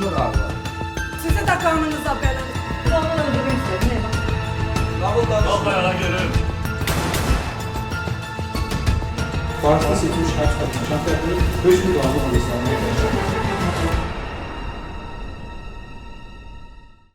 Konuşma galiba. Sizi de kanınıza belanı. Babamı öldürmek istedim. Ne bak? Vallahi görürüm. Farsda seçilmiş kaç kadın? Şampiyonları 5 bin dolarla alışlanmaya başladı.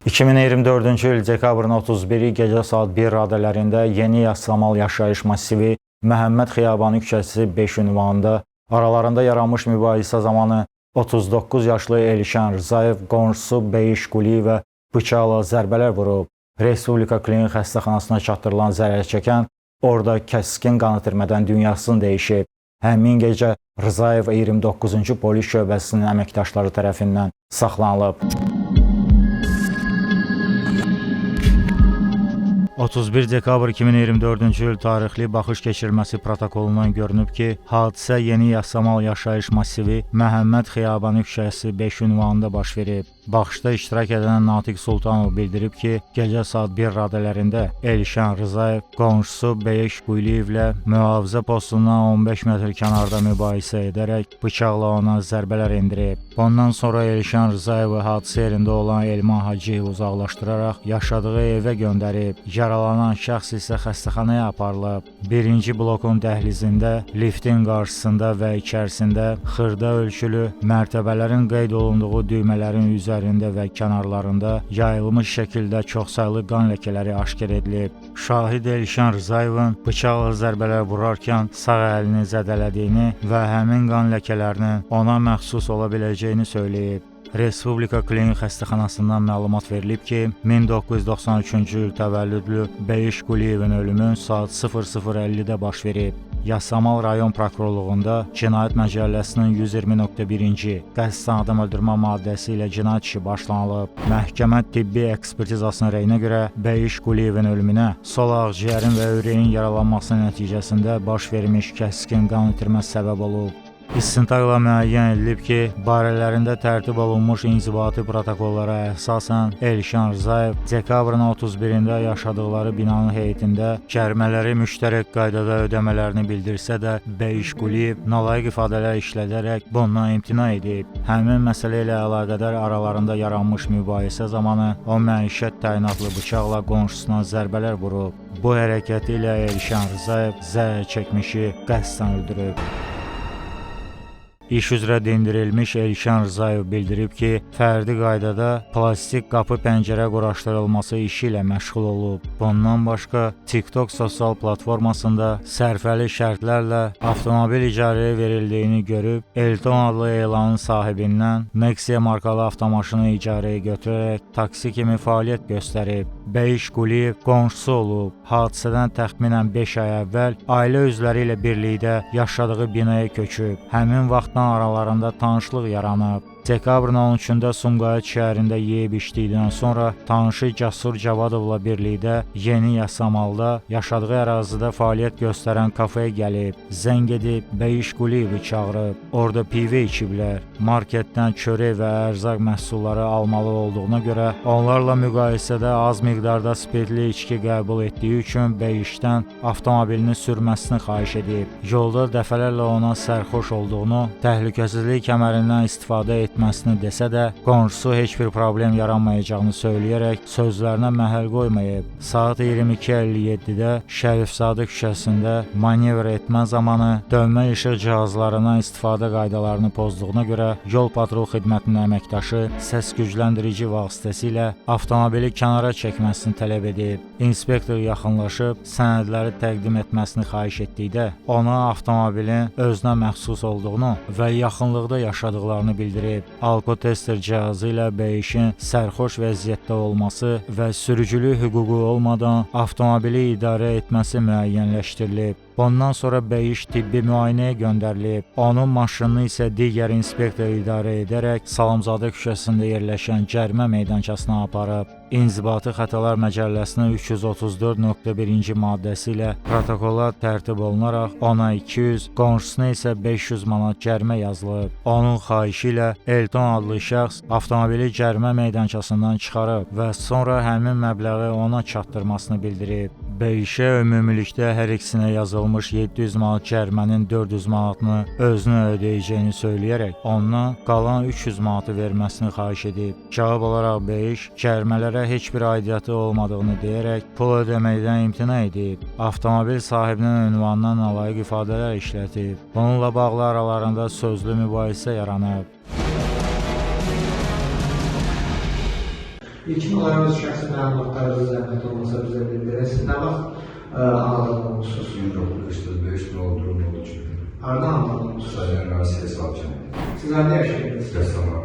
2024-cü il dekabrın 31-i gecə saat 1 radələrində Yeni Yasamal yaşayış masivi Məhəmməd Xiyabanı küçəsi 5 ünvanında aralarında yaranmış mübahisə zamanı 39 yaşlı Elşən Rzayev qonşusu Beyiş Quliyevə bıçaqla zərbələr vurub. Respublika Klinik Xəstəxanasına çatdırılan zərər çəkən orada kəskin qan itirmədən dünyasını dəyişib. Həmin gecə Rzayev 29-cu polis şöbəsinin əməkdaşları tərəfindən saxlanılıb. 31 dekabr 2024-cü il tarixli baxış keçirməsi protokolundan görünüb ki, hadisə Yeni Yasamal yaşayış masivi Məhəmməd Xiyabanı küçəsi 5 ünvanında baş verib. Baxışda iştirak edən Natiq Sultanov bildirib ki, gecə saat 1 radələrində Elşən Rzayev qonşusu Beyiş Quliyevlə mühafizə postundan 15 metr kənarda mübahisə edərək bıçaqla ona zərbələr endirib. Ondan sonra Elşən Rzayevi hadisə yerində olan Elman Hacıyev uzaqlaşdıraraq yaşadığı evə göndərib. Yaralanan şəxs isə xəstəxanaya aparılıb. Birinci blokun dəhlizində, liftin qarşısında və içərisində xırda ölçülü mərtəbələrin qeyd olunduğu düymələrin üzərində və kənarlarında yayılmış şəkildə çoxsaylı qan ləkələri aşkar edilib. Şahid Elşən Rzayevin bıçaqla zərbələr vurarkən sağ əlini zədələdiyini və həmin qan ləkələrinin ona məxsus ola biləcəyini söyləyib. Respublika Klinik Xəstəxanasından məlumat verilib ki, 1993-cü il təvəllüdlü Beyiş Quliyevin ölümü saat 00:50-də baş verib. Yasamal rayon prokurorluğunda Cinayət Məcəlləsinin 120.1-ci qəsdən adam öldürmə maddəsi ilə cinayət işi başlanılıb. Məhkəmə tibbi ekspertizasının rəyinə görə Beyiş Quliyevin ölümünə sol ağciyərin və ürəyin yaralanması nəticəsində baş vermiş kəskin qan itirməsi səbəb olub. İstintaqla müəyyən edilib ki, barələrində tərtib olunmuş inzibati protokollara əsasən Elşən Rzayev dekabrın 31-də yaşadıkları binanın heyətində cərimələri müştərək qaydada ödəmələrini bildirsə də, Beyiş Quliyev nalayiq ifadələr işlədərək bundan imtina edib. Həmin məsələ ilə əlaqədar aralarında yaranmış mübahisə zamanı o məişət təyinatlı bıçaqla qonşusuna zərbələr vurub. Bu hərəkəti ilə Elşən Rzayev zərər çəkmişi qəsdən öldürüb. İş üzrə dindirilmiş Elşən Rzayev bildirib ki, fərdi qaydada plastik qapı pəncərə quraşdırılması işi ilə məşğul olub. Bundan başqa TikTok sosial platformasında sərfəli şərtlərlə avtomobil icarəyə verildiyini görüb, Elton adlı elanın sahibindən Nexia markalı avtomaşını icarəyə götürərək taksi kimi fəaliyyət göstərib. Beyiş Quliyev qonşusu olub. Hadisədən təxminən 5 ay əvvəl ailə üzvləri ilə birlikdə yaşadığı binaya köçüb. Həmin vaxt aralarında tanışlıq yaranıb. Dekabrın 13-də Sumqayıt şəhərində yeyib içdikdən sonra tanışı Cəsur Cavadovla birlikdə Yeni Yasamalda yaşadığı ərazidə fəaliyyət göstərən kafeyə gəlib. Zəng edib Beyiş Quliyevi çağırıb. Orada pivə içiblər. Marketdən çörək və ərzaq məhsulları almalı olduğuna görə onlarla müqayisədə az miqdarda spirtli içki qəbul etdiyi üçün Beyişdən avtomobilini sürməsini xahiş edib. Yolda dəfələrlə ona sərxoş olduğunu, təhlükəsizlik kəmərindən istifadə etməsini desə də, qonşusu heç bir problem yaranmayacağını söyləyərək sözlərinə məhəl qoymayıb. Saat 22:57-də Şərifzadə küçəsində manevr etmə zamanı dönmə işıq cihazlarından istifadə qaydalarını pozduğuna görə yol patrul xidmətinin əməkdaşı səs gücləndirici vasitəsilə avtomobili kənara çəkməsini tələb edib. İnspektor yaxınlaşıb sənədləri təqdim etməsini xahiş etdikdə ona avtomobilin özünə məxsus olduğunu və yaxınlıqda yaşadıklarını bildirib. Alkotester cihazı ilə Beyişin sərxoş vəziyyətdə olması və sürücülük hüququ olmadan avtomobili idarə etməsi müəyyənləşdirilib. Bundan sonra Beyiş tibbi müayinəyə göndərilib. Onun maşınını isə digər inspektor idarə edərək Salamzadə küçəsində yerləşən cərimə meydançasına aparıb. İnzibati Xətalar Məcəlləsinin 334.1-ci maddəsi ilə protokola tərtib olunaraq ona 200, qonşusuna isə 500 manat cərimə yazılıb. Onun xahişi ilə Elton adlı şəxs avtomobili cərimə meydançasından çıxarıb və sonra həmin məbləği ona çatdırmasını bildirib. Bəyişə ümumilikdə hər ikisinə yazılmış 700 manat cərimənin 400 manatını özünə ödəyəcəyini söyləyərək ondan qalan 300 manatı verməsini xahiş edib. Cavab olaraq Bəyiş cərimələrə heç bir aidiyyatı olmadığını deyərək pul ödəməkdən imtina edib. Avtomobil sahibinin ünvanına nalayiq ifadələr işlətib. Bununla bağlı aralarında sözlü mübahisə yaranıb. İlkin olaraq öz şəxsi məlumatlarınızı zəhmət olmasa bizə bildirək. Siz nə vaxt anadan olmuşsunuz? 1945 doğduğum yolu çünkü. Harada anadan olmuşsunuz? Sadece üniversiteye salacağım. Siz harada yaşayırdınız? Ressama.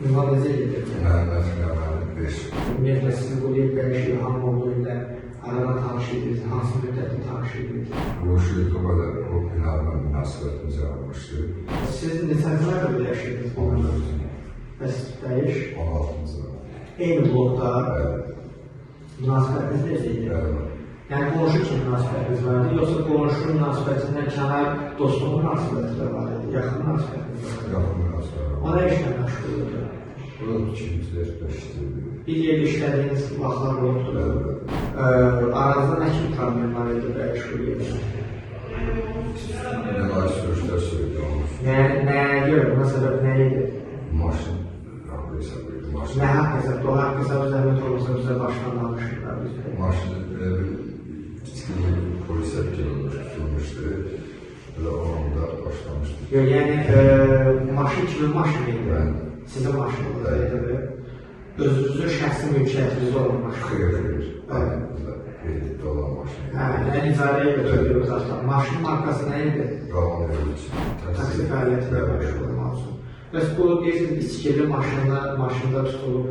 Ünvan necə gedir? Mehmet Mehmet 5. Ümumiyyətlə sizi bu il Bəyiş İlham olduğu ilə aradan tanış edirsiniz. Hansı müddətli tanış edirsiniz? Bu Şirtoba'da o binanla münasebetimizi almıştı. Siz neçənizlərdə burada yaşayırdınız? 14. Bəs Bəyiş 16. eyni blokda Evet. münasibətiniz necə idi? Evet. Yəni qonşu kimi münasibətiniz vardı, yoxsa qonşu münasibətindən kənar dostluq münasibəti də var idi, yaxın münasibətiniz var idi? Yakın münasebet. O nə işlə məşğul idi? Bu da ikimizde beşti. Bir yerdə işlədiyiniz vaxtlar oldu. Evet. Aranızda nə kimi problemlər idi Bəyiş bu yerdə? Neler sürüşler söyledi olmuş. Nəyə görə, buna səbəb nə idi? Maşın. Hakkı hesabıydı. Maşın. Nə haqq hesabı, o haqq hesabı zəhmət olursa bizə başdan danışırlar bizdə. Maşın içkiyi polis etkileri tutulmuştu. Ve o anda başlamıştı. Yəni, maşın kimin maşını idi? Ben Sizin maşınınız idi. Özünüzün şəxsi mülkiyyətinizdə olan maşın. Xeyir. Aramızda bir dolan maşın. Hə, yəni icarəyə götürdüyünüz avtomobil. Maşının markası nə idi? Qalan ev için. Taksi fəaliyyətinə məşğul olmaq üçün. Bəs bu deyirsiniz, içkili maşında tutulub.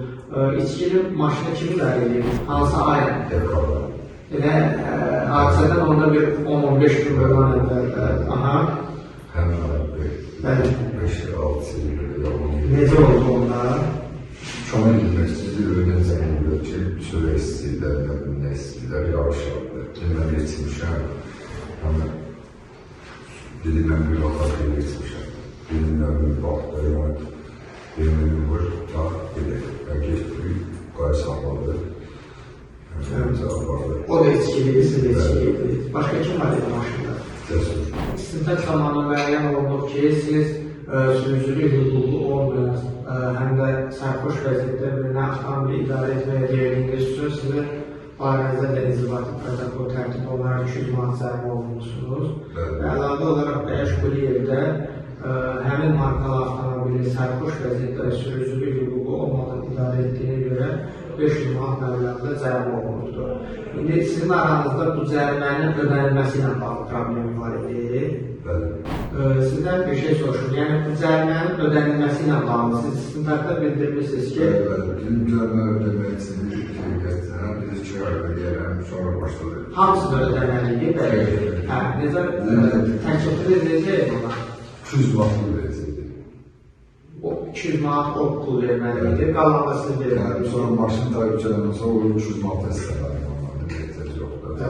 İçkili maşını kim idarə edir? Hansı ay? Dekabr. Və hadisədən onda bir 10-15 gün bundan əvvəl. Aha. Hemen abi. Bəli. 5-6 yıl. Necə oldu onlar? Şamil Üniversitesi öğren zamanında bir süre istiyorlar, ne istiyorlar, yavaş yaptı. Kendime geçmişim. Ama dilimden bir vakit geçmişim. Dilimden bir vakit yani. Dilimden bir vakit ta bile. Herkes büyük gayet sağladı. O da içkiliydi, siz de içkiliydi. Başqa kim var idi maşında? Cesur. İstintaq zamanı müəyyən olunub ki, siz sürücülük hüququ olmayan, həm də sərxoş vəziyyətdə birinə avtomobili idarə etməyə verdiyiniz üçün sizi barənizdə də inzibati protokol tərtib olaraq 200 manat cərimə olunmuşsunuz. Və əlavə olaraq Bəyiş Quliyevdə həmin markalı avtomobili sərxoş vəziyyətdə sürücülük hüququ olmadan idarə etdiyinə görə 500 manat məbləğində cərimə olunubdur. İndi sizin aranızda bu cərimənin ödənilməsi ilə bağlı problem var idi. Sizdən bir şey soruşum. Yəni bu cərimənin ödənilməsi ilə bağlı siz istintaqda bildirmişsiniz ki, Bizim cərimə ödəmək üçün bir şey gətirəm, biz 2 ay ödəyərəm, sonra başladı. hamısı da ödəməliydi. Hə, necə təklifiniz necə idi ona? 200 vaxtı verəcəkdi. O 200 manat o pul verməliydi, qalanla siz Yani verməliydi. sonra maşın tarifçilerden sonra o 300 manat istəməli. Ehtiyac yoxdur.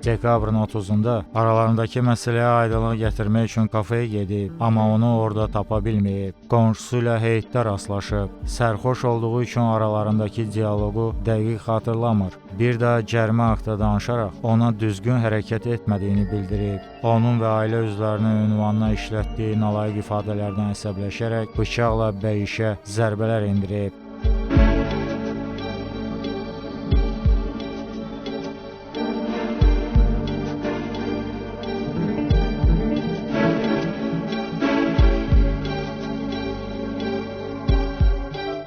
Dekabrın 30-da aralarındakı məsələyə aydınlıq gətirmək üçün kafeyə gedib, amma onu orada tapa bilməyib. Qonşusu ilə heyətdə rastlaşıb. Sərxoş olduğu üçün aralarındakı dialoqu dəqiq xatırlamır. Bir də cərimə haqqında danışaraq ona düzgün hərəkət etmədiyini bildirib. Onun və ailə üzvlərinin ünvanına işlətdiyi nalayiq ifadələrdən əsəbləşərək bıçaqla Bəyişə zərbələr endirib.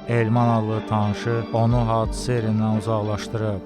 Elman adlı tanışı onu hadisə yerindən uzaqlaşdırıb.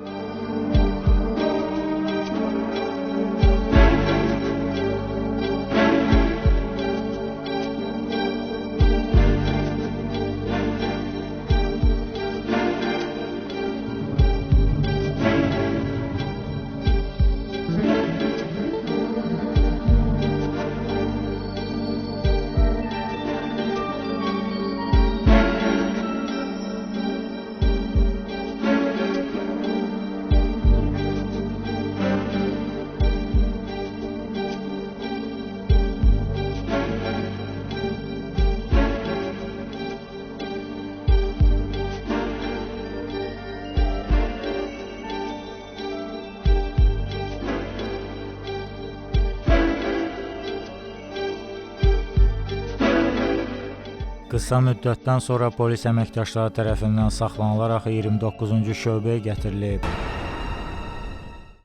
Qısa müddətdən sonra polis əməkdaşları tərəfindən saxlanılaraq 29-cu şöbəyə gətirilib.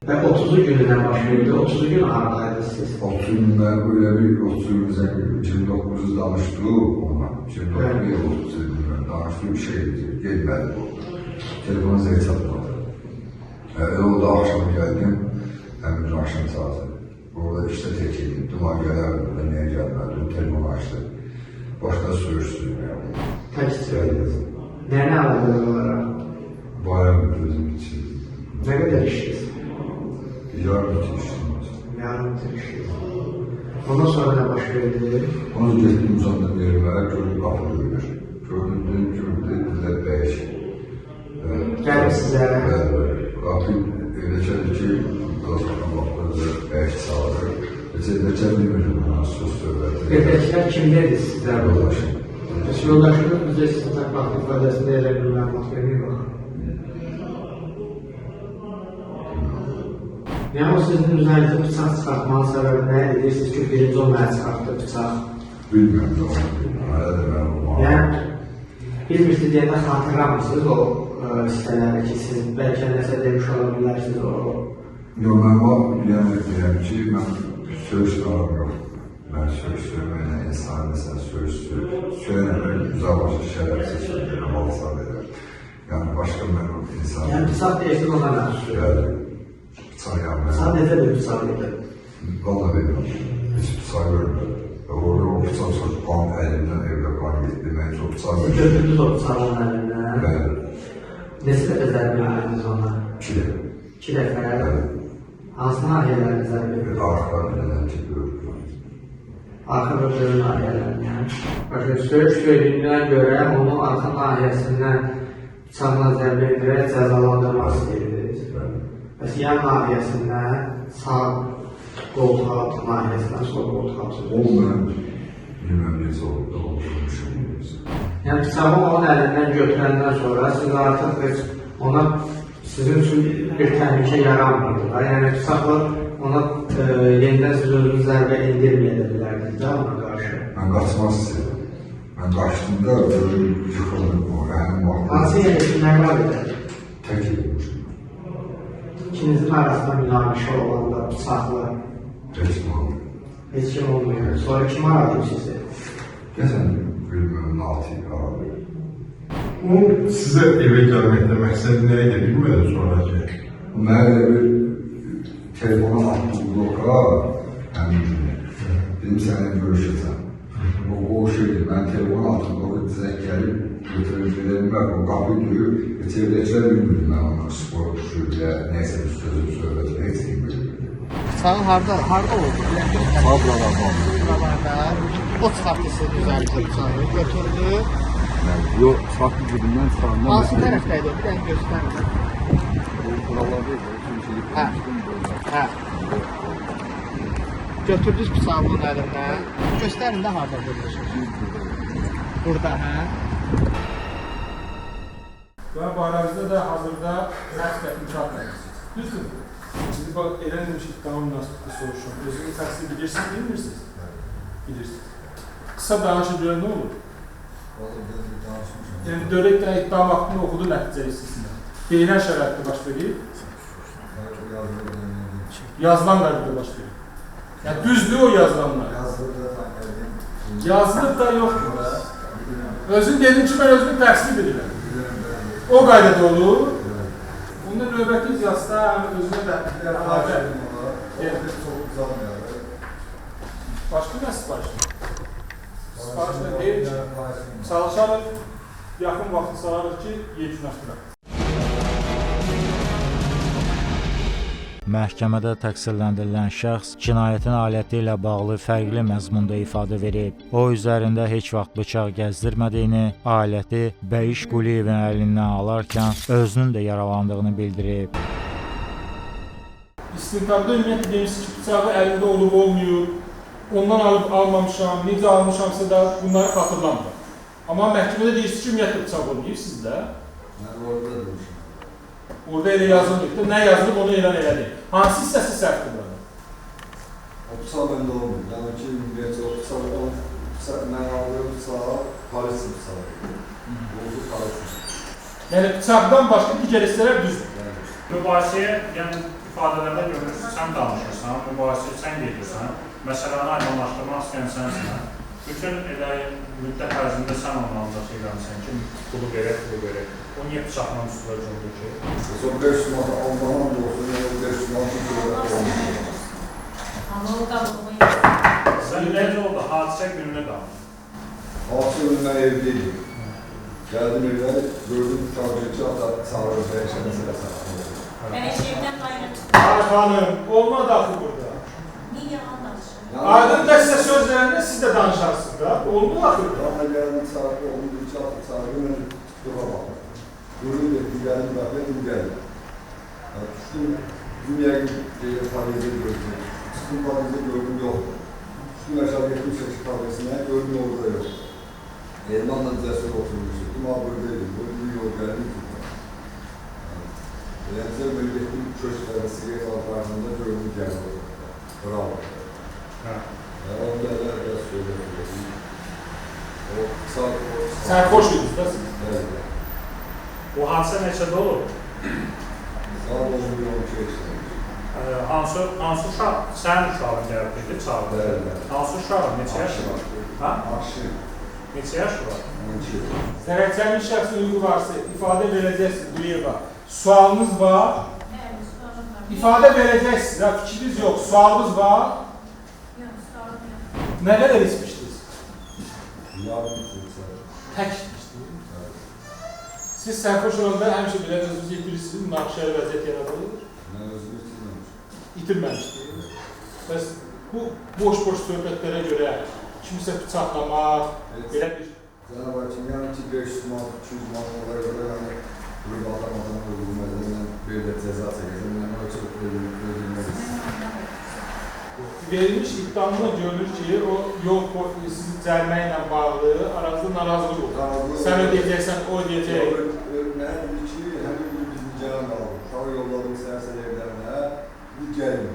Və 30-cu günündən baş verdi. 30-cu gün haradaydınız siz? 30 gündən böyle bir 30 gündən 29'u danıştığı ona. 29'u ya 30 gündən danıştığı bir şey gelmedi bu. Telefonu zəy çatmadı. O da akşam geldim. Həmin akşam saati. Orada işte tek yedim. Duma gələrdim da niye gelmədim. Telefonu açtı. Başta söyüştüm ya. Təkcə. Nə alakalı olaraq? Bayağı bir özüm için. Nə qədər işiniz? Yarın bitiriştiniz. Yarın bitirişiniz. Ondan sonra nə baş verdi? Onu getdim uzandım yerime. Gördüm kapı döyülür. Gördüm dediler beş. Gəlib sizə. Kapı öyle geldi ki Gazprom bakırdı. Beş sağladı. Necə bilmirdim buna söz söhbəti. Evdəkilər kimdədir sizlər? Yoldaşım. Yoldaşınız bizə sizin təqvaxtı ifadəsində elə bir məlumat verməyib baxın. Yəni o sizin üzərinizdə bıçaq çıxartmanın səbəbi nə idi? Deyirsiniz ki, birinci o mənə çıxartdı bıçaq. Bilmiyorum da onu bilmiyorum. Hala da ben onu Yəni, bilmirsiniz deyəndə xatırlamırsınız o sitələrdə ki, siz bəlkə nəsə demiş ola bilərsiniz o. Yok ben o deyəm ki, ben söz tutarım yok. Ben söz söylemeyene insan mesela söz söylemeyen uzaklaşık şerefsiz söylerim, alsa verir. Yani başka ben o insan... Yəni, bıçaq deyirsiniz ona məxsus. Yani bıçak yapmayan... Sadəcə bir bıçaq idi. Vallahi bilmiyorum. Hiç bıçak görmedim. Orada o bıçak sonra kan elimden evde kan gitti. Ben çok bıçak Siz görmedim. götürdünüz o bıçağın əlindən. Ben Neçə dəfə zərbə verdiniz ona? 2 de. 2 dəfə. Hansı nahiyələrdə zərbə verdiniz? Arka neden çıkıyorum. Arxa bölgənin nahiyələrindən. Bakın, söyüş söylediğinə görə onu arxa nahiyəsindən bıçaqla zərbə edərək cəzalandırmaq istəyirdiniz. Bəs yan nahiyəsindən sağ qoltuq altı nahiyəsindən sol qoltuq altı. O ben bilmem necə oldu, olmuşum. Yəni bıçağı onun əlindən götürəndən sonra siz artıq heç ona sizin üçün bir təhlükə yaranmırdı. Yəni bıçaqla ona yenidən siz özünüz zərbə indirməyə bilərdiniz də ona qarşı. Ben kaçmak istedim. Ben kaçtığımda böyle yıkıldım o. Yani Hansı yerdə kimlər var idi? tek yedim. İkinizin arasında münaqişə olanda bıçaqla Hiç mi oldu? heç kim olmuyor. Sonra kim aradı sizi? Geçen bilmiyorum 6 yıl aradı. O sizə evə gəlməkdə məqsəd nə idi bilmədim sonraki. Mənə bir telefona attı bloka həmin günü. Dedim səninlə görüşəcəm. O şeydir, mən telefona attım bloka dizə gəlib götürücülərim var. O qapı duyur. Çevrədəkilər bilmirdim mən ona spor düşür ya neyse bir sözüm söhbət heç kim bilmirdim. Sağ harda oldu? Sağ buralarda oldu. Buralarda o çıxartdı sizi üzərinizə bıçağı götürdü. Yok, farklı dibindən sağından Hansı tərəfdəydi? Bir dənə göstərin. Buralardaydı. Hə. Hə. Götürdünüz bıçağı onun əlindən. Göstərin də harda vurmuşsunuz. Burada, hə? Və bu arazide de hazırda nəqs inşaat edirsiniz. Düzdür. Sizi elə demişik qanun münasibətli soruşun. Özünüz təqsir bilirsiniz, bilmirsiniz? Bilirsiniz. Kısa danışın görə nə olur? Yəni, dövlət iddiam haqqını oxudu nəticə hissəsində. Deyilən şəraitdə baş verir. Yazılan qəbulda baş verir. Yəni, düzdür o yazılanlar. Yazılıb da yoxdur da. Özün dedin ki, mən özünü təqsir bilirəm. O qaydada olur. Onda növbəti iclasda özünə də əlavə. Başqa nə sifarişdir? Sifarişdə deyil ki, çalışarıq, yaxın vaxtı sararıq ki, yekunlaşdıraq. Məhkəmədə təqsirləndirilən şəxs cinayətin aləti ilə bağlı fərqli məzmunda ifadə verib. O üzərində heç vaxt bıçaq gəzdirmədiyini, aləti Bəyiş Quliyevin əlindən alarkən özünün də yaralandığını bildirib. İstintaqda ümumiyyətlə demişsiniz ki, bıçağı əlində olub olmuyor, ondan alıb almamışam, necə almışamsa da bunları xatırlamıram. Amma məhkəmədə deyirsiniz ki, ümumiyyətlə bıçaq olmayıb sizdə. Orada elə yazılmıydı. Nə yazılıb onu elan elədik. Hansı hissəsi səhvdir burada? O bıçaq məndə olmuyor. Yəni ki, ümumiyyətlə o bıçaq Mən aldığım sağ, polisim sağ. Oldu polisim. Yəni bıçaqdan başqa digər hissələr düzdür. Mübahisəyə, yəni ifadələrdə görürsən, sən danışırsan, mübahisəyə sən gedirsən, məsələni aydınlaşdırmaq istəyən sənsən. Bütün elə müddət ərzində sən onu anlatı eləmişsən ki, pulu verək. O niyə bıçaqla üstülər oldu ki? Son 500 manat Allah'ın olsun, 500 manat olsun. Ama o qabığımı yedim. Sən necə oldu? Hadisə gününə qaldı. Altı günündən evdeydim. Geldim evde, gördüm kavgacı hatta sağlığı yaşa mesela sağlığı. Ben eşeğimden gayrı çıktım. Ay xanım, olmadı axı burada. Niye yalan danışıyorum? Aydın da sizə söz verəndə siz də danışarsınız da. Oldu axı. Ama geldim sağlığı, onun bir çatı sağlığı, ben tutuma baktım. Gördüm de geldim bakıyorum, geldim. Düştüm, dünyaya gidip Paris'e gördüm. Çıktım Paris'e gördüm, yoktu. Düştüm aşağı gittim Şaşı kahvesine, gördüm orada yok. Elmanla cesur oturmuştu. Ama buradaydım. Böyle bir yol geldim ki. Benzer milletin köşkleri, sigaret altlarında gördüm geldi. Bravo. Onda da biraz söyledim. O sağ... Sərxoş idiniz da siz. Evet. Bu hadisə neçədə olub? Sağ olun bir yol geçtim. Hansı uşaq? Sən uşağın gəldi, çağırdı. Evet. Hansı uşağın? Neçə yaşı var? Ha? Akşam. Neçə yaşı var? 12. Zərərçənlik şəxsin hüququ varsa ifadə verəcəksiniz Quliyeva. Sualınız var. Evet, sorun var. İfadə verəcəksiniz. Ya, fikriniz yox. Sualınız var. Yok, sorun yok. Nə qədər içmişdiniz? Yarın tutsa. Tək içmişdiniz. Siz sərxoş olanda həmişə belə özünüzü yetirirsiniz, münaqişəli vəziyyət yaradılır. Ben özümü itirmemişim. İtirməmişdiniz. Bəs bu boş-boş söhbətlərə görə kimsə bıçaqlamaq, belə bir... Cenab-ı Hakim yani ki 500 manat, 200 manat olaya göre yani bunu adamdan öldürmeden bir de ceza çekeceğim. Yani o çok öldürmeliyiz. Verilmiş iddiamda görülür ki, o yol sizin cərmə ilə bağlı aranızda narazılıq olur. Sən ödəyəcəksən, o ödəyəcək. Ne dedi ki, hemen bir bizim canım aldı. Hava yolladım siyasal evlerine, bir gelin.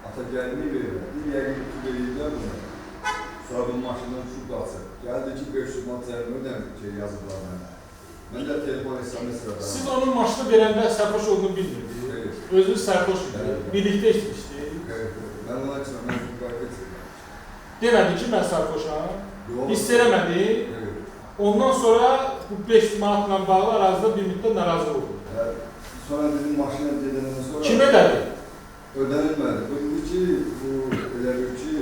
Ata gelini verirler. Bir yerin bütün verirler bunu. Sonra bu maşından şu qalsın. Geldi ki 500 manat cərimə ödəmiş yazıblar mənə. Mən də telefon hesabını sırada. Siz onun maşını verəndə sərxoş olduğunu bilmirdiniz. Evet. Özünüz sərxoş idi. Evet. Birlikdə içmişdik. Evet. Ben ona için ben mübarek ettim. Demədi ki, mən sərxoşam. Yok. Hiss eləmədi. Evet. Ondan sonra bu 5 manatla bağlı arazida bir müddət narazılıq oldu. Yani sonra dedim maşına dedenden sonra... Kime dedi? Ödenilmedi. Bu ki, bu ödenir ki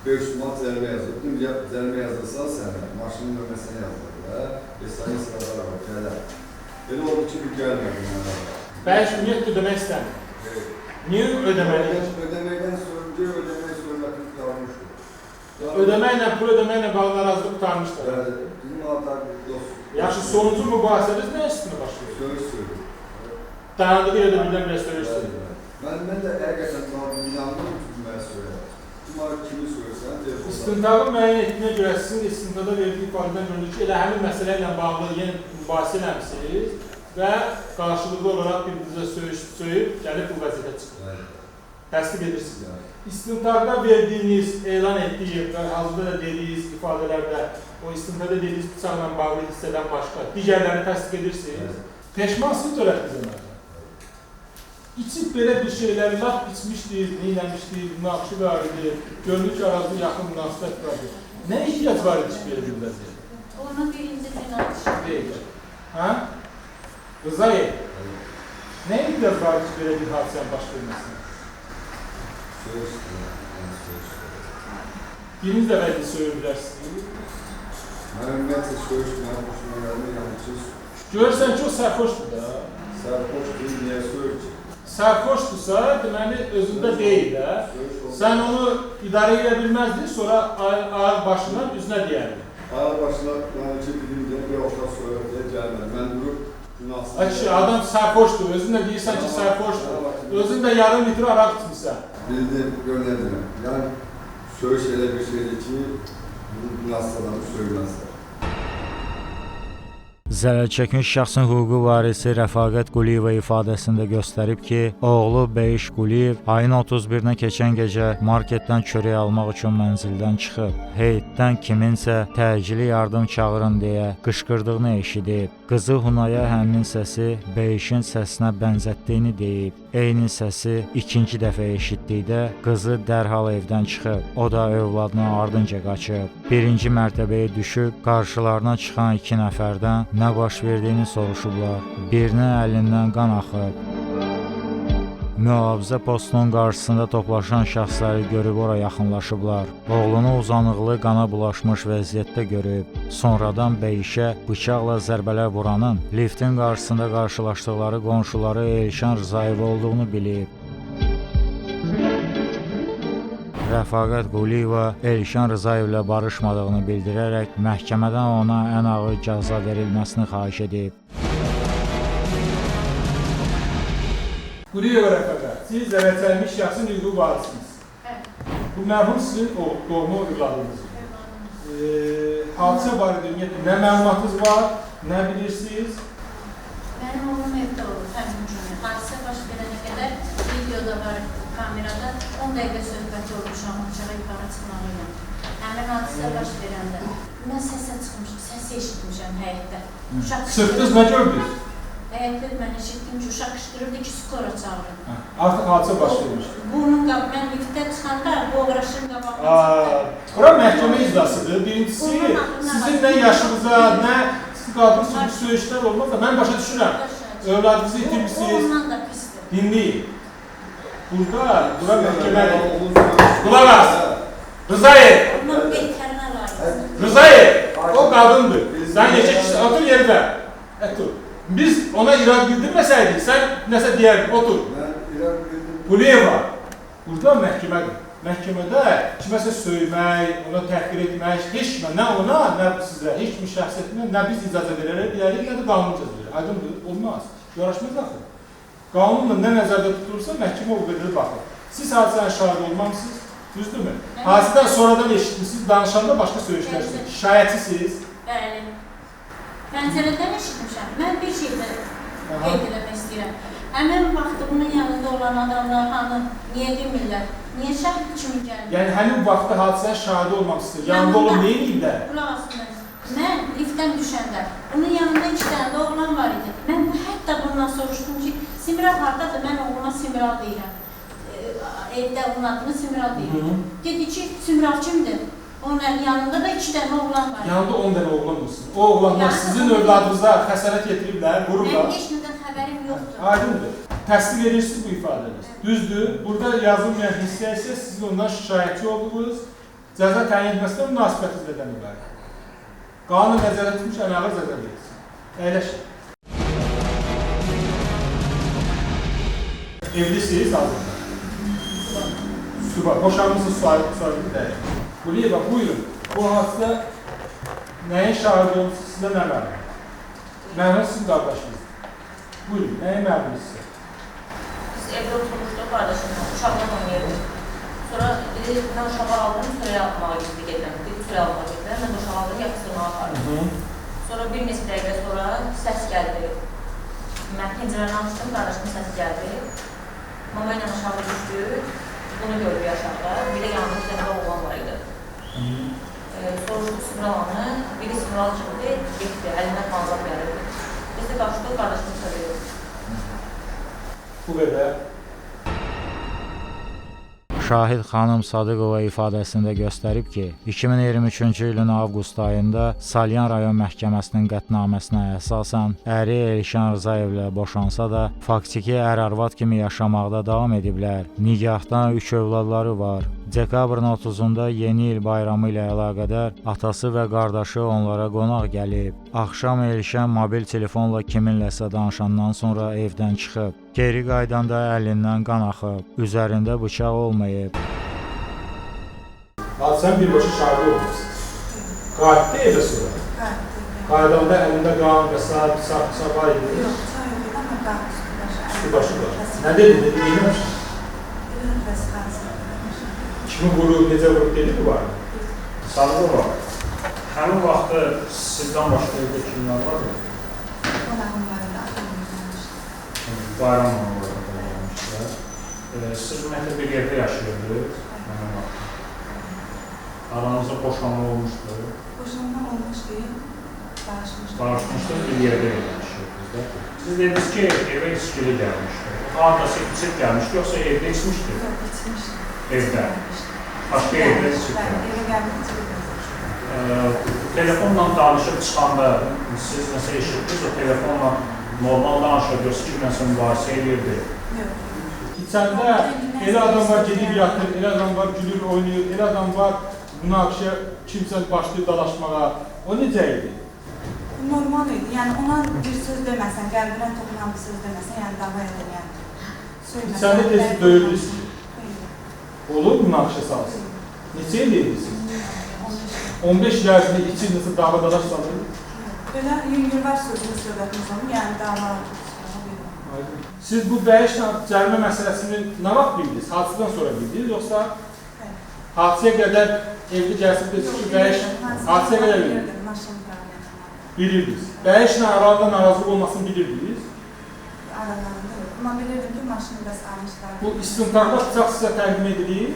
500 manat zərmə yazıldı. Dedim, zərmə yazılsa sənə, maşının öməsini yazıldı. Sayın sıralar var, gələr. Belə oldu ki, bir gəlmədi. Bəş ümumiyyət ödəmək istəmir. Evet. Niyə ödəməliyik? Ödəməkdən sonra, ödəmək sonra qalmışdı. Ödəməklə, pul ödəməklə bağlı narazılıq tutarmışlar. Yani bizim hatta dost. Yaxşı, sonuncu mübahisəniz nə üstünə başlayır? Söz söylüyor. Dayandığı yerdə birdən biraz söylərsiniz. Ben de həqiqətən inandım ki, mən söyləyəm. Cuma kimi söyləysən, telefon. İstintaqı müəyyən etdiyinə görə sizin istintada verdiyi ifadədən görülür ki, elə həmin məsələ ilə bağlı yeni mübahisə eləmişsiniz və qarşılıqlı olaraq bir-birinizə söyüb, gəlib bu vəziyyətə çıxır. Təsdiq edirsiniz. İstintaqda verdiyiniz, elan etdiyiniz və hazırda da dediyiniz ifadələrdə o istintada dediyiniz bıçaqla bağlı hissədən başqa digərlərini təsdiq edirsiniz. Peşmansınız törətdiniz. İçib belə bir şeyləri laf içmişdir, neyləmişdir, münaqişə var idi, görünür ki, arazda yaxın münasibət var idi. Nə ihtiyac var idi belə bir vəziyyət? Onun birinci cinayət. Deyil. Hə? Rıza Bey, nə ihtiyac var idi belə bir hadisənin baş verməsinə? Söz. Biriniz də bəlkə söylə bilərsiniz. Mən ümumiyyətlə söz, mənim hoşuma gəlmə yanlışız. Görürsən ki, o sərxoşdur da. Sərxoş deyil, niyə söz ki? Sərxoşdursa, deməli, özündə deyil də. Sən onu idarə edə bilməzdin, sonra ayaq başından üzünə deyərdin. Ayaq başına, yəni ki, bilimdə bir orta söhbətə gəlmədi. Mən durub, günahsız... Ay kişi, adam sərxoşdur, özün də deyirsən ki, sərxoşdur. Özün də yarım litr araq içmişsən. Bildim, görmədim. Yəni, söz elə bir şeydir ki, günahsız adamı söyləməzlər. Zərər çəkmiş şəxsin hüquqi varisi Rəfaqət Quliyeva ifadəsində göstərib ki, oğlu Beyiş Quliyev ayın 31-nə keçən gecə marketdən çörək almaq üçün mənzildən çıxıb. Heyətdən kiminsə təcili yardım çağırın deyə qışqırdığını eşidib. Qızı Hunaya həmin səsi Beyişin səsinə bənzətdiyini deyib. Eyni səsi ikinci dəfə eşitdikdə qızı dərhal evdən çıxıb. O da övladına ardınca qaçıb. Birinci mərtəbəyə düşüb qarşılarına çıxan iki nəfərdən nə baş verdiyini soruşublar. Birinin əlindən qan axıb. Mühafizə postunun qarşısında toplaşan şəxsləri görüb ora yaxınlaşıblar. Oğlunu uzanıqlı qana bulaşmış vəziyyətdə görüb. Sonradan Beyişə bıçaqla zərbələr vuranın liftin qarşısında qarşılaşdıqları qonşuları Elşan Rzayev olduğunu bilib. Rəfaqət Quliyeva Elşan Rzayevlə barışmadığını bildirərək məhkəmədən ona ən ağır cəza verilməsini xahiş edib. Quliyeva Rəfaqət, siz zərər çəkmiş şəxsin hüquqi varisiniz. Bu mərhum sizin doğma övladınızdır. Hadisə barədə ümumiyyətlə nə məlumatınız var, nə bilirsiniz? Mənim oğlum evdə olur, həmin cümlə. Hadisə baş verənə qədər videoda var, kamerada 10 dəqiqə söhbəti olmuşam, bıçağa yuxarı çıxmalıyım. Həmin hadisə baş verəndə mən səsə çıxmışım, səsi eşitmişəm həyətdə. Sırtdınız, nə gördünüz? Həyətdə mən eşitdim ki, uşaq qışqırırdı ki, skora çağırın. Artıq hadisə baş vermişdir. Bunun mən liftə çıxanda bu uğraşın qabağına Bura məhkəmə iclasıdır. Birincisi, sizin nə yaşınıza, nə istiqadınız üçün söyüşlər olmaz da mən başa düşürəm. Övladınızı itirmişsiniz. Ondan da pisdir. Dinleyin. Bura məhkəmədir. Qulaq as. Rzayev. Ondan betərinə layıqsın. Rzayev. O qadındır. Sən neçə kişi otur yerdə. Otur. Biz ona irad bildirməsəydik, sən nəsə deyərdin, otur. Quliyeva. Burada məhkəmədir. Məhkəmədə kiməsə söymək, ona təhqir etmək, heç kimə, nə ona, nə sizə, heç kimi şəxsiyyətinə, nə biz icazə verərək deyərik, nə də qanun icazə verər. Aydındır, olmaz. Yaraşmaz axı. Qanunla nə nəzərdə tutulursa, məhkəmə o qədər baxır. Siz hadisənin şahidi olmamısınız, düzdürmü? Hadisədən sonradan eşitmişsiniz, danışanda başqa söyüşlərsiniz. Şikayətçisiniz. Bəli. Pəncərədən eşitmişəm. Mən bir şeydə qeyd eləmək istəyirəm. Həmin vaxtı bunun yanında olan adamlar hanım, niyə demirlər? Niyə şahid kimi gəlmir? Yəni, həmin vaxtda hadisənin şahidi olmamısınız. Yanında olun, neyin deyirlər? Qulaq asın. Mən liftdən düşəndə, bunun yanında 2 dənə də oğlan var idi. Mən hətta bundan soruşdum ki, Simral hardadır? Mən oğluma Simral deyirəm. Evdə onun adını Simral deyirəm. Dedi ki, Simral kimdir? Onun yanında da 2 dənə oğlan var. Yanında 10 dənə oğlan olsun. O oğlanlar sizin övladınıza xəsarət yetiriblər, vurublar. Mən heç nədən xəbərim yoxdur. Aydındır. Təsdiq edirsiniz bu ifadəniz. Düzdür. Burada yazılmayan hissəyə isə siz ondan şikayətçi olduğunuz, cəza təyin etməsində münasibətiniz nədən ibarət. Qanun nəzərdə tutmuş ən ağır cəza verilsin. Əyləşin. Evlisiniz hazırda. Boşanmışsınız sualını dəyək. Quliyeva, buyurun. Bu hadisə nəyin şahidi olmuşsa sizə nə məlum? Məlum sizin qardaşınız. Buyurun, nəyin məlum sizə? Biz evdə oturmuşduq qardaşımla, uşaqla oynayırıq. Sonra dedi, mən uşağı aldım, sürəyə almağa gitti gedirəm. Dedi, sürəyə almağa gedirəm, mən uşağı aldım, yapışdırmağa apardım. Sonra bir neçə dəqiqə sonra səs gəldi. Mən pəncərəni açdım, qardaşımın səsi gəldi. Mama ilə aşağı düşdük, bunu gördük aşağıda. Bir də yanında bir dənə oğlan var idi. Soruşduq Simralanı, biri Simral kimdi, getdi, əlindən manzat gəlirdi. Biz də qaçdıq, qardaşımı söylüyoruz. Bu qədər. Şahid xanım Sadıqova ifadəsində göstərib ki, 2023-cü ilin avqust ayında Salyan rayon məhkəməsinin qətnaməsinə əsasən əri Elşan Rzayevlə boşansa da, faktiki ər-arvad kimi yaşamaqda davam ediblər. Nigahdan 3 övladları var. Dekabrın 30-da yeni il bayramı ilə əlaqədar atası və qardaşı onlara qonaq gəlib. Axşam Elşan mobil telefonla kiminləsə danışandan sonra evdən çıxıb. Geri qaydanda əlindən qan axıb. Üzərində bıçaq olmayıb. Sən birbaşa şahidi olmuşsunuz. Qayıtdı evə sonra? Qayıtdı. Qaydanda əlində qan və sağ var idi? Yox, çay yox, amma qan Üstü başı var. Nə dedi? Dedi, neyləmişsin? Bilirəm, bəs qalsın. Kimi vurub, necə vurub dedi mi var? Sadıqova, həmin vaxtda sizdən başqa evdə kimlər vardı? qonağımlarında atanmışlar. Bayram olaraq olmuşlar. Siz ümumiyyətlə bir yerdə yaşayırdınız. Aranızda boşanma olmuşdu. Boşanma olmuşdu, barışmışdı. Barışmışdınız, bir yerdə yaşayırdınız da. Siz dediniz ki, evə içkili gəlmişdi. Adası içib gəlmişdi, yoxsa evdə içmişdi? Yox, içmişdi. Evdə. Başqa evdə içib Bəli, gəlmişdi. evə gəlmək içib Telefonla danışıb çıxanda siz nəsə eşitdiniz, o telefonla normal danışır, yoxsa ki, nəsə mübahisə edirdi? Yox. İçəndə elə adam var, gedib yatır, elə adam var, gülür, oynayır, elə adam var, münaqişə kimsə başlayıb dalaşmağa. O necə idi? Normal idi. Yəni ona bir söz deməsən, qəlbinə toxunan bir söz deməsən, yəni dava edən. İçəndə tez döyüldünüz. Olur münaqişə sahası? Neçə il edirsiniz? 15 il ərzində içi nəsə dava dalaş salır? Belə yüngülvar sözünü söhbətimiz olub, yəni dava. Siz bu bəyişlə cərimə məsələsini nə vaxt bildiniz? Hadisədən sonra bildiniz, yoxsa hadisəyə qədər evdə gəlsin dediniz ki, bəyiş hadisəyə qədər bildiniz? Bilirdiniz. Bəyişlə arada narazılıq olmasını bilirdiniz? Aralarında yox. Amma bilirdim ki, maşını bəs almışlar. Bu istintaqda bıçaq sizə təqdim edilir?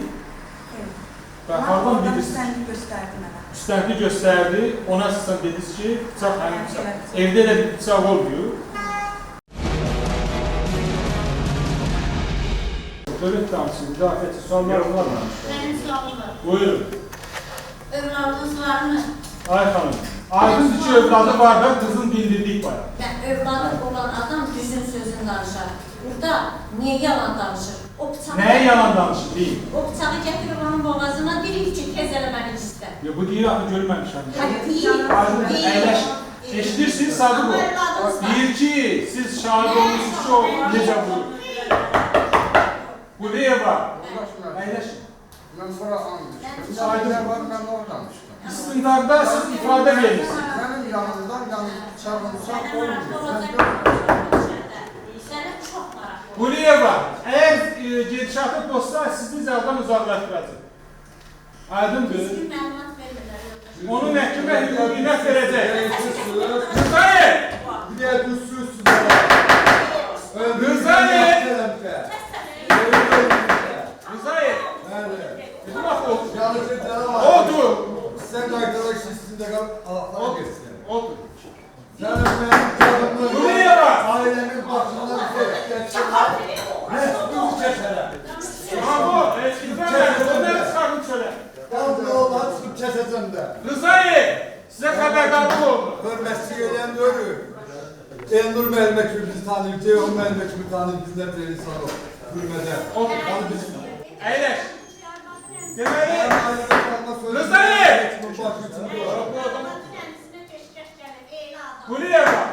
Və hardan bilirsiniz? Üstənlik göstərdi mənə. Üstənlik göstərdi, ona əsasən dediniz ki, bıçaq həmin bıçaq. Evdə elə bir bıçaq olmuyor. Dövlət danışın, müdafiəçi suallar var mı? Mənim sualım var. Buyurun. Övladınız varmı? Ay xanım, aydındır ki, övladı var da qızın dindirdik var. Övladı olan adam düzün sözünü danışar. Burada niyə yalan danışır? Nəyə yalan danışır, deyil? O bıçağı gətirib onun boğazına deyir ki, tez elə məni cizdə. Bu deyir, axı görməmişəm. Deyir. Əyləş. Eşidirsiniz, Sadık ol. Deyir ki, siz şahid olmuşsunuz ki, o necə vurur. Bu neye var? Əyləşin. Mən bura anmışdım. Saydın. Var, mən oradanmışdım. İstintaqda siz ifadə verirsiniz. Mənim yanımdan çağırmışaq olmuyor. Sənə çox maraq. Bu neye var? Eğer gedişatı pozsa sizi zəldən uzaqlaşdıracaq. Aydındır. Düzgün məlumat vermirlər. Onu məhkəmə hüquqiyyət verəcək. Rızayı! Bir de düzsüz Rızayı! Rızayı! Dedim axı otur. Otur! Sen de arkadaş sizin de Allah'a geçsin. Otur. Sen benim canımı Bu neye var? ailemin başından geçirler. Resmi keseler. Bravo! Rızayı! Onları çıkartın şöyle. Ben bu yoldan çıkıp keseceğim de. Rızayı! Size haberdarlık oldu. Hürmetçi gelen de ölür. Elnur Mehmet kimi bizi tanıyıp, Ceyhun Mehmet kimi tanıyıp bizden de insan o. Hürmede. Otur. Yani biz... Eğleş. Deməli, Rızayı! Rızayı! Bu niyə var?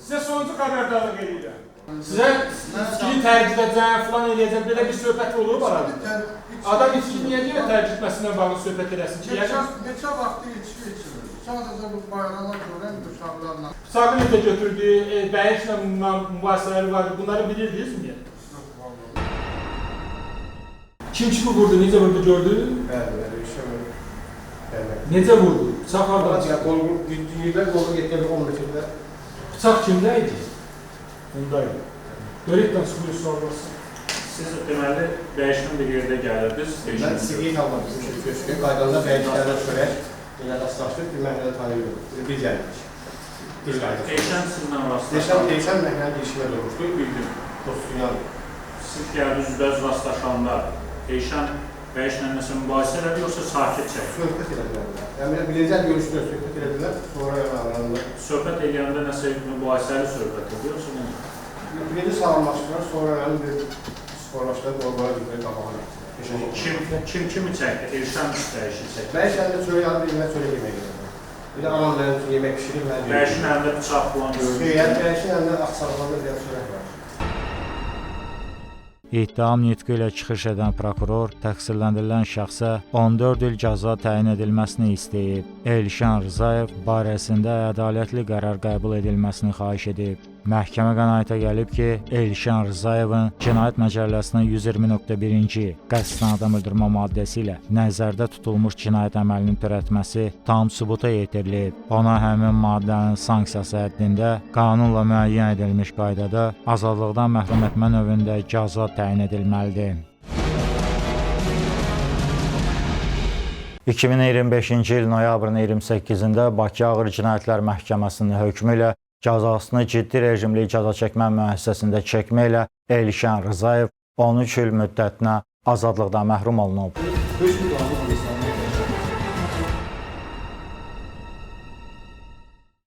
Sizə sonuncu xəbərdarlıq edirəm. Sizə içkini tərk edəcəm, filan eləyəcəm, belə bir söhbət olub aranızda. Adam içki niyə görə tərk etməsindən bağlı söhbət eləsin ki? Neçə vaxtı içki içilir. Sadəcə bu bayrama görən uşaqlarla. Bıçağı necə götürdü, bəyişlə mübahisələri vardı, bunları bilirdiniz mi? Kim kimi vurdu, necə vurdu gördü? Bəli, işə vurdu. Necə vurdu? Bıçaq hardan? Qolu güclüyürlər, qolu getəli 10 metrdə. Bıçaq kimdə idi? Ondaydı. Görəkdən çıxıyor sual varsa. Siz deməli, bəyişlə bir yerdə gəlirdiniz. Mən siqet almamışım, köşkü, qaydanda bəyişlərlə çörək, elə rastlaşdıq, bir məhəllə tanıyırıq. Bir gəldik. Bir qayda. Eşən sizlə rastlaşan. Eşən məhəllə girişimə durmuşdu, bir gün dostun yanı. Siz gəldiniz, üzbəz rastlaşanda Eşən bəyişlə nəsə mübahisə elədi, yoxsa sakit çəkdi? Söhbət elədilər. Yəni, biləcək görüşdülər, söhbət elədilər, sonra yanlarında. Söhbət eləyəndə nəsə mübahisəli söhbət oldu, yoxsa nə? Birinci salamlaşdılar, sonra yəni bir sporlaşdılar, qollara gitməyə qabağa. Kim kimi çəkdi? Eşən dəyişi çəkdi. Bəyişlərdə çörək alıb, elinə çörək yemək gedirdi. Bir də aman mənim üçün yemək pişirir, mən yemək. Bəyişin əlində bıçaq falan görmüşdür. Bəyişin əlində axsarıqlarda bir çörək var. İttiham nitqi ilə çıxış edən prokuror təqsirləndirilən şəxsə 14 il cəza təyin edilməsini istəyib. Elşən Rzayev barəsində ədalətli qərar qəbul edilməsini xahiş edib. Məhkəmə qənaətə gəlib ki, Elşən Rzayevin Cinayət Məcəlləsinin 120.1-ci qəsdən adam öldürmə maddəsi ilə nəzərdə tutulmuş cinayət əməlinin törətməsi tam sübuta yetirilib. Ona həmin maddənin sanksiyası həddində qanunla müəyyən edilmiş qaydada azadlıqdan məhrum etmə növündə cəza təyin edilməlidir. 2025-ci il noyabrın 28-də Bakı Ağır Cinayətlər Məhkəməsinin hökmü ilə cəzasını ciddi rejimli cəza çəkmə müəssisəsində çəkmə ilə Elşən Rzayev 13 il müddətinə azadlıqdan məhrum olunub.